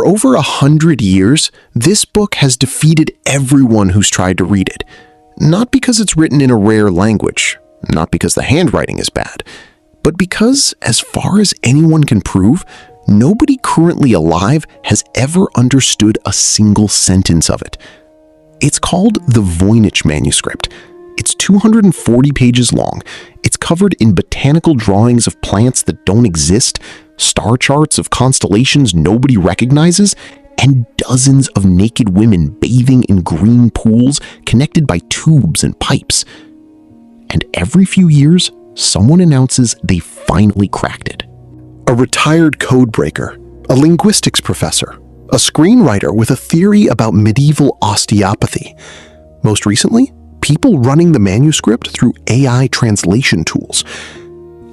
For over 100 years, this book has defeated everyone who's tried to read it. Not because it's written in a rare language, not because the handwriting is bad, but because, as far as anyone can prove, nobody currently alive has ever understood a single sentence of it. It's called the Voynich Manuscript. It's 240 pages long. It's covered in botanical drawings of plants that don't exist, star charts of constellations nobody recognizes, and dozens of naked women bathing in green pools connected by tubes and pipes. And every few years, someone announces they finally cracked it. A retired codebreaker, a linguistics professor, a screenwriter with a theory about medieval osteopathy. Most recently, people running the manuscript through AI translation tools.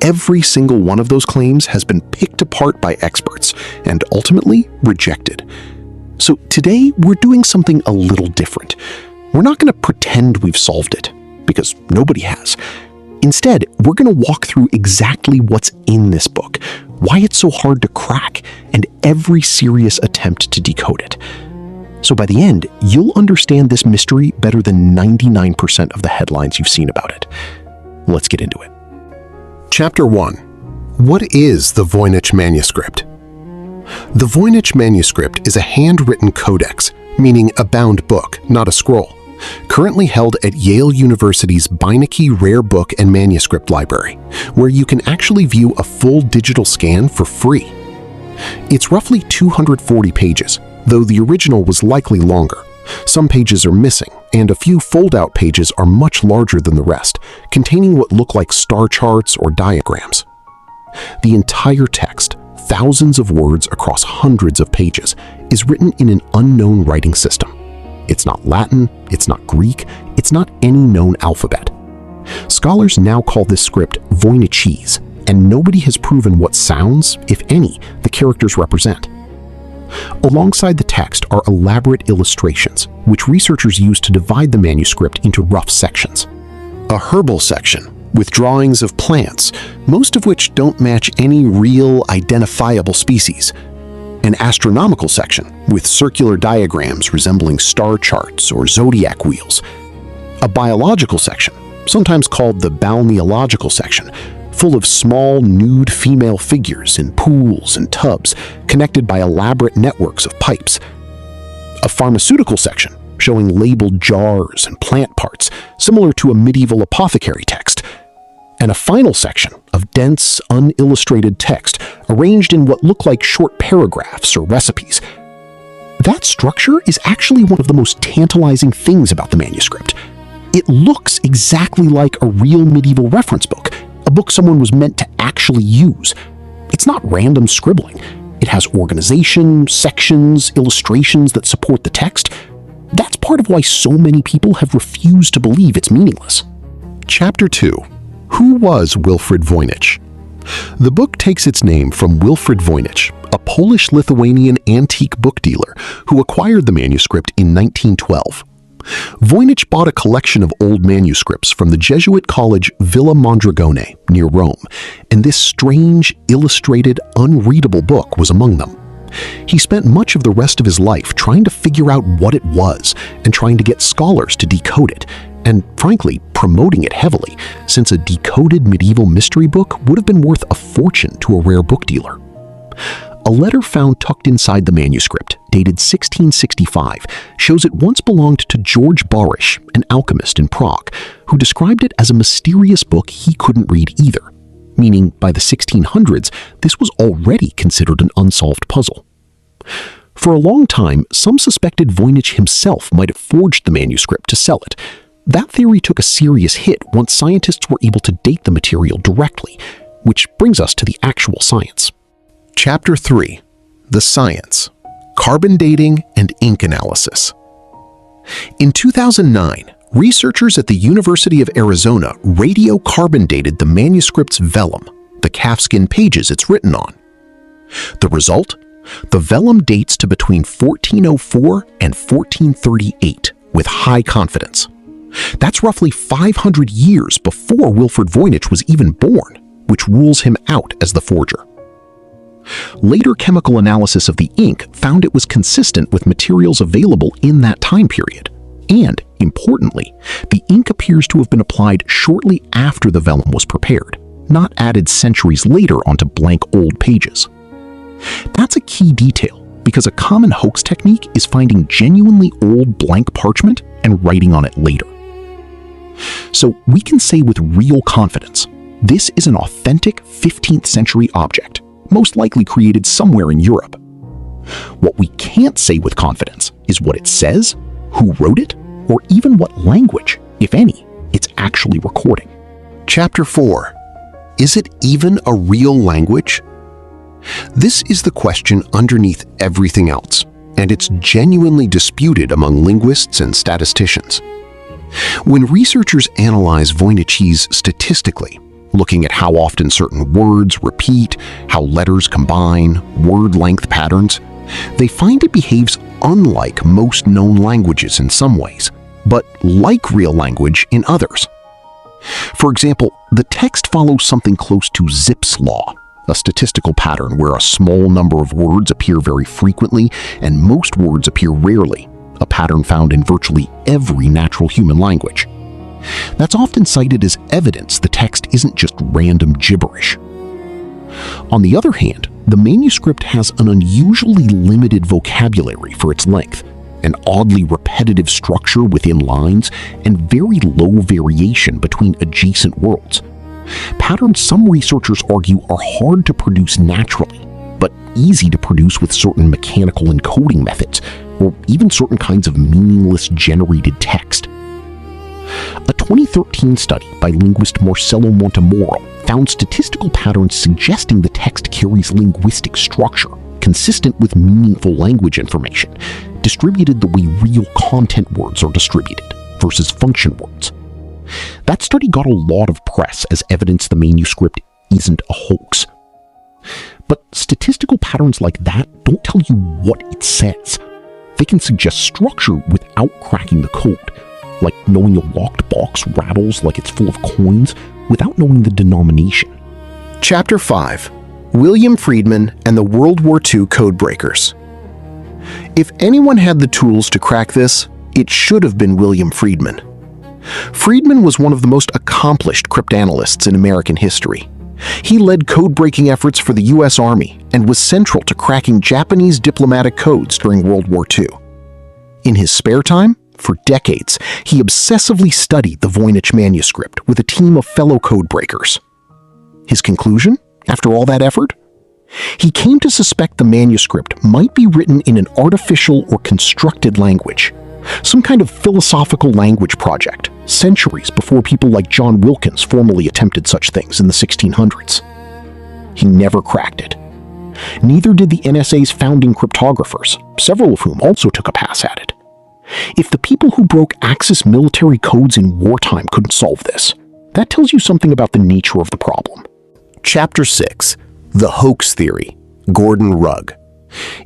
Every single one of those claims has been picked apart by experts and ultimately rejected. So today, we're doing something a little different. We're not going to pretend we've solved it, because nobody has. Instead, we're going to walk through exactly what's in this book, why it's so hard to crack, and every serious attempt to decode it. So by the end, you'll understand this mystery better than 99% of the headlines you've seen about it. Let's get into it. Chapter 1. What is the Voynich Manuscript? The Voynich Manuscript is a handwritten codex, meaning a bound book, not a scroll, currently held at Yale University's Beinecke Rare Book and Manuscript Library, where you can actually view a full digital scan for free. It's roughly 240 pages, though the original was likely longer. Some pages are missing, and a few fold-out pages are much larger than the rest, containing what look like star charts or diagrams. The entire text, thousands of words across hundreds of pages, is written in an unknown writing system. It's not Latin, it's not Greek, it's not any known alphabet. Scholars now call this script Voynichese, and nobody has proven what sounds, if any, the characters represent. Alongside the text are elaborate illustrations, which researchers use to divide the manuscript into rough sections. A herbal section, with drawings of plants, most of which don't match any real, identifiable species. An astronomical section, with circular diagrams resembling star charts or zodiac wheels. A biological section, sometimes called the balneological section, full of small, nude female figures in pools and tubs, connected by elaborate networks of pipes. A pharmaceutical section, showing labeled jars and plant parts, similar to a medieval apothecary text. And a final section of dense, unillustrated text arranged in what look like short paragraphs or recipes. That structure is actually one of the most tantalizing things about the manuscript. It looks exactly like a real medieval reference book, a book someone was meant to actually use. It's not random scribbling. It has organization, sections, illustrations that support the text. That's part of why so many people have refused to believe it's meaningless. Chapter 2. Who was Wilfrid Voynich? The book takes its name from Wilfrid Voynich, a Polish-Lithuanian antique book dealer who acquired the manuscript in 1912. Voynich bought a collection of old manuscripts from the Jesuit college Villa Mondragone near Rome, and this strange, illustrated, unreadable book was among them. He spent much of the rest of his life trying to figure out what it was and trying to get scholars to decode it, and frankly, promoting it heavily, since a decoded medieval mystery book would have been worth a fortune to a rare book dealer. A letter found tucked inside the manuscript, dated 1665, shows it once belonged to George Barish, an alchemist in Prague, who described it as a mysterious book he couldn't read either, meaning by the 1600s, this was already considered an unsolved puzzle. For a long time, some suspected Voynich himself might have forged the manuscript to sell it. That theory took a serious hit once scientists were able to date the material directly, which brings us to the actual science. Chapter 3. The Science. Carbon Dating and Ink Analysis. In 2009, researchers at the University of Arizona radiocarbon dated the manuscript's vellum, the calfskin pages it's written on. The result? The vellum dates to between 1404 and 1438 with high confidence. That's roughly 500 years before Wilfrid Voynich was even born, which rules him out as the forger. Later chemical analysis of the ink found it was consistent with materials available in that time period. And, importantly, the ink appears to have been applied shortly after the vellum was prepared, not added centuries later onto blank old pages. That's a key detail, because a common hoax technique is finding genuinely old blank parchment and writing on it later. So we can say with real confidence, this is an authentic 15th century object, most likely created somewhere in Europe. What we can't say with confidence is what it says, who wrote it, or even what language, if any, it's actually recording. Chapter 4. Is it even a real language? This is the question underneath everything else, and it's genuinely disputed among linguists and statisticians. When researchers analyze Voynichese statistically, looking at how often certain words repeat, how letters combine, word length patterns, they find it behaves unlike most known languages in some ways, but like real language in others. For example, the text follows something close to Zipf's law, a statistical pattern where a small number of words appear very frequently and most words appear rarely, a pattern found in virtually every natural human language. That's often cited as evidence the text isn't just random gibberish. On the other hand, the manuscript has an unusually limited vocabulary for its length, an oddly repetitive structure within lines, and very low variation between adjacent words. Patterns some researchers argue are hard to produce naturally, but easy to produce with certain mechanical encoding methods, or even certain kinds of meaningless generated text. A 2013 study by linguist Marcelo Montemoro found statistical patterns suggesting the text carries linguistic structure, consistent with meaningful language information, distributed the way real content words are distributed, versus function words. That study got a lot of press as evidence the manuscript isn't a hoax. But statistical patterns like that don't tell you what it says. They can suggest structure without cracking the code, like knowing a locked box rattles like it's full of coins without knowing the denomination. Chapter 5. William Friedman and the World War II Codebreakers. If anyone had the tools to crack this, it should have been William Friedman. Friedman was one of the most accomplished cryptanalysts in American history. He led code-breaking efforts for the U.S. Army and was central to cracking Japanese diplomatic codes during World War II. In his spare time, for decades, he obsessively studied the Voynich Manuscript with a team of fellow codebreakers. His conclusion, after all that effort? He came to suspect the manuscript might be written in an artificial or constructed language, some kind of philosophical language project, centuries before people like John Wilkins formally attempted such things in the 1600s. He never cracked it. Neither did the NSA's founding cryptographers, several of whom also took a pass at it. If the people who broke Axis military codes in wartime couldn't solve this, that tells you something about the nature of the problem. Chapter 6. The Hoax Theory. Gordon Rugg.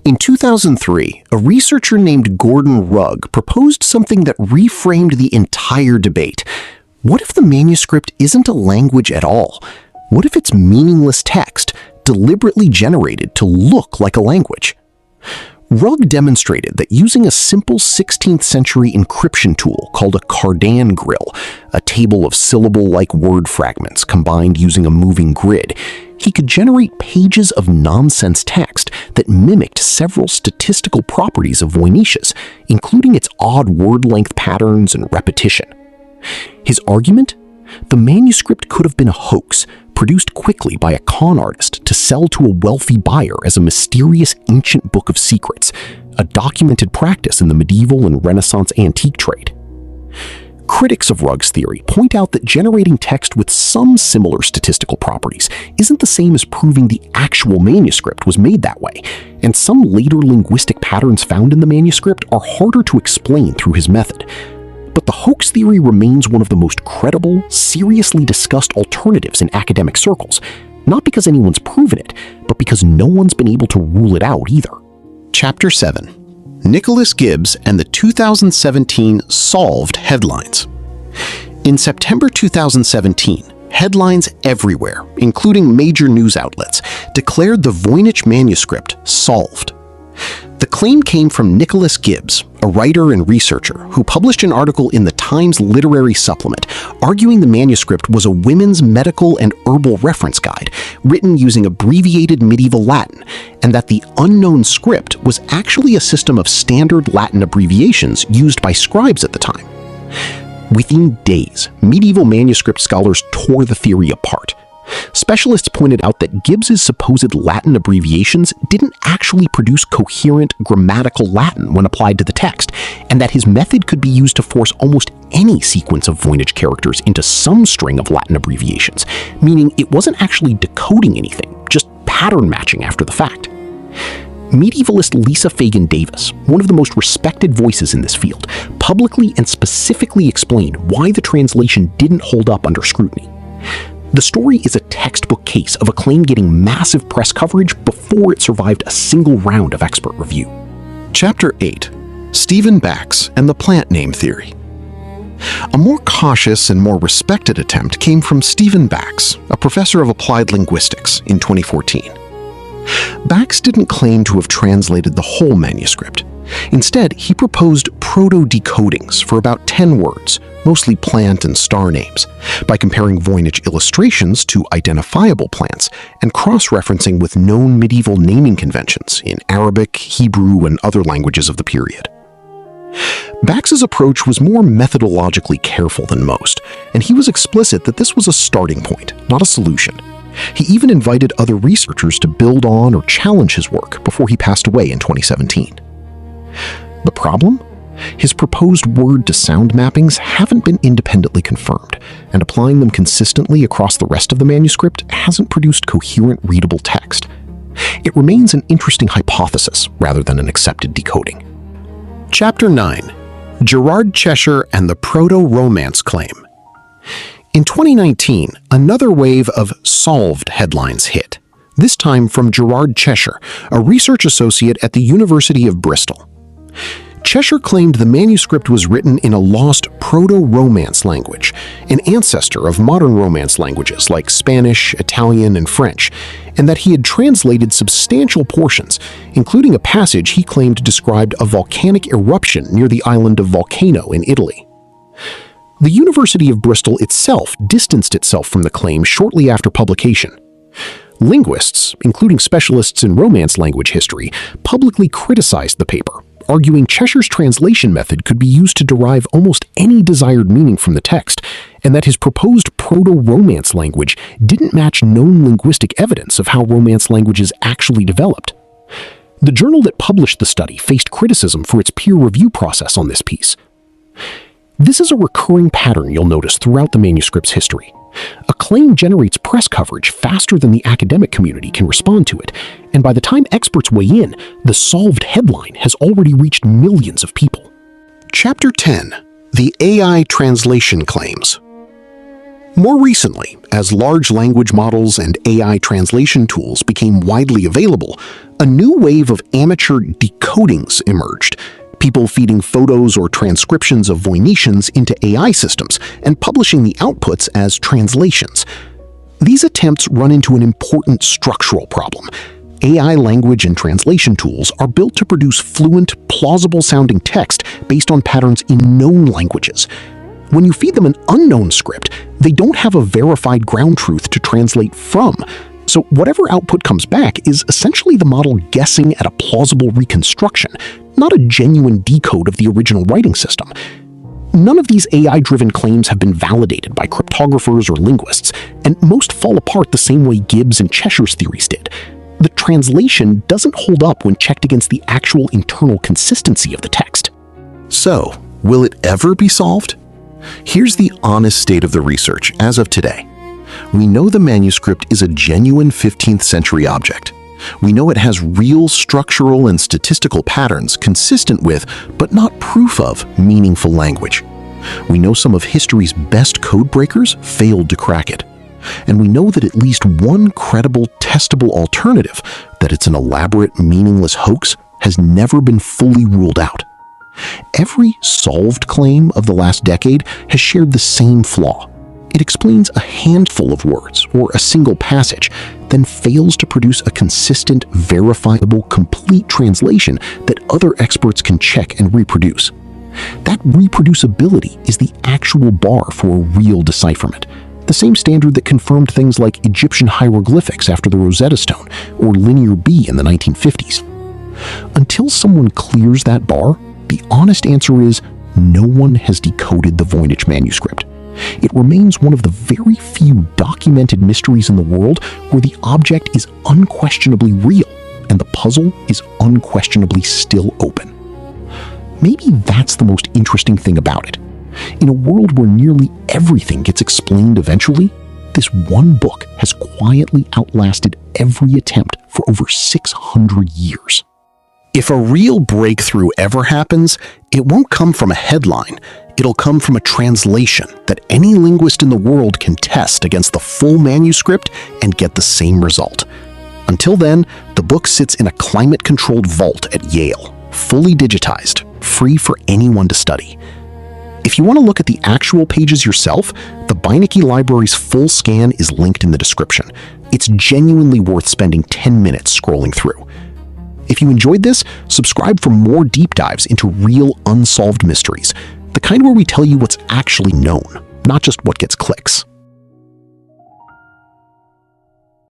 In 2003, a researcher named Gordon Rugg proposed something that reframed the entire debate. What if the manuscript isn't a language at all? What if it's meaningless text, deliberately generated to look like a language? Rugg demonstrated that using a simple 16th century encryption tool called a Cardan grill, a table of syllable-like word fragments combined using a moving grid, he could generate pages of nonsense text that mimicked several statistical properties of Voynichese, including its odd word length patterns and repetition. His argument? The manuscript could have been a hoax, produced quickly by a con artist to sell to a wealthy buyer as a mysterious ancient book of secrets, a documented practice in the medieval and Renaissance antique trade. Critics of Rugg's theory point out that generating text with some similar statistical properties isn't the same as proving the actual manuscript was made that way, and some later linguistic patterns found in the manuscript are harder to explain through his method. But the hoax theory remains one of the most credible, seriously discussed alternatives in academic circles, not because anyone's proven it, but because no one's been able to rule it out either. Chapter 7. Nicholas Gibbs and the 2017 Solved headlines. In September 2017, Headlines everywhere, including major news outlets, declared the Voynich Manuscript solved. The claim came from Nicholas Gibbs, a writer and researcher who published an article in the Times Literary Supplement arguing the manuscript was a women's medical and herbal reference guide written using abbreviated medieval Latin, and that the unknown script was actually a system of standard Latin abbreviations used by scribes at the time. Within days, medieval manuscript scholars tore the theory apart. Specialists pointed out that Gibbs's supposed Latin abbreviations didn't actually produce coherent grammatical Latin when applied to the text, and that his method could be used to force almost any sequence of Voynich characters into some string of Latin abbreviations, meaning it wasn't actually decoding anything, just pattern matching after the fact. Medievalist Lisa Fagan Davis, one of the most respected voices in this field, publicly and specifically explained why the translation didn't hold up under scrutiny. The story is a textbook case of a claim getting massive press coverage before it survived a single round of expert review. Chapter 8. Stephen Bax and the Plant Name Theory. A more cautious and more respected attempt came from Stephen Bax, a professor of applied linguistics, in 2014. Bax didn't claim to have translated the whole manuscript. Instead, he proposed proto-decodings for about 10 words, mostly plant and star names, by comparing Voynich illustrations to identifiable plants and cross-referencing with known medieval naming conventions in Arabic, Hebrew, and other languages of the period. Bax's approach was more methodologically careful than most, and he was explicit that this was a starting point, not a solution. He even invited other researchers to build on or challenge his work before he passed away in 2017. The problem? His proposed word-to-sound mappings haven't been independently confirmed, and applying them consistently across the rest of the manuscript hasn't produced coherent, readable text. It remains an interesting hypothesis rather than an accepted decoding. Chapter 9. Gerard Cheshire and the Proto-Romance Claim. In 2019, another wave of solved headlines hit, this time from Gerard Cheshire, a research associate at the University of Bristol. Cheshire claimed the manuscript was written in a lost Proto-Romance language, an ancestor of modern Romance languages like Spanish, Italian, and French, and that he had translated substantial portions, including a passage he claimed described a volcanic eruption near the island of Volcano in Italy. The University of Bristol itself distanced itself from the claim shortly after publication. Linguists, including specialists in Romance language history, publicly criticized the paper, arguing Cheshire's translation method could be used to derive almost any desired meaning from the text, and that his proposed Proto-Romance language didn't match known linguistic evidence of how Romance languages actually developed. The journal that published the study faced criticism for its peer review process on this piece. This is a recurring pattern you'll notice throughout the manuscript's history. A claim generates press coverage faster than the academic community can respond to it, and by the time experts weigh in, the solved headline has already reached millions of people. Chapter 10. The AI Translation Claims. More recently, as large language models and AI translation tools became widely available, a new wave of amateur decodings emerged, people feeding photos or transcriptions of Voynicians into AI systems and publishing the outputs as translations. These attempts run into an important structural problem. AI language and translation tools are built to produce fluent, plausible-sounding text based on patterns in known languages. When you feed them an unknown script, they don't have a verified ground truth to translate from. So whatever output comes back is essentially the model guessing at a plausible reconstruction, not a genuine decode of the original writing system. None of these AI-driven claims have been validated by cryptographers or linguists, and most fall apart the same way Gibbs and Cheshire's theories did. The translation doesn't hold up when checked against the actual internal consistency of the text. So, will it ever be solved? Here's the honest state of the research as of today. We know the manuscript is a genuine 15th century object. We know it has real structural and statistical patterns consistent with, but not proof of, meaningful language. We know some of history's best codebreakers failed to crack it. And we know that at least one credible, testable alternative, that it's an elaborate, meaningless hoax, has never been fully ruled out. Every solved claim of the last decade has shared the same flaw. It explains a handful of words or a single passage, then fails to produce a consistent, verifiable, complete translation that other experts can check and reproduce. That reproducibility is the actual bar for a real decipherment, the same standard that confirmed things like Egyptian hieroglyphics after the Rosetta Stone or Linear B in the 1950s. Until someone clears that bar, the honest answer is no one has decoded the Voynich Manuscript. It remains one of the very few documented mysteries in the world where the object is unquestionably real and the puzzle is unquestionably still open. Maybe that's the most interesting thing about it. In a world where nearly everything gets explained eventually, this one book has quietly outlasted every attempt for over 600 years. If a real breakthrough ever happens, it won't come from a headline. It'll come from a translation that any linguist in the world can test against the full manuscript and get the same result. Until then, the book sits in a climate-controlled vault at Yale, fully digitized, free for anyone to study. If you want to look at the actual pages yourself, the Voynichese Library's full scan is linked in the description. It's genuinely worth spending 10 minutes scrolling through. If you enjoyed this, subscribe for more deep dives into real unsolved mysteries, the kind where we tell you what's actually known, not just what gets clicks.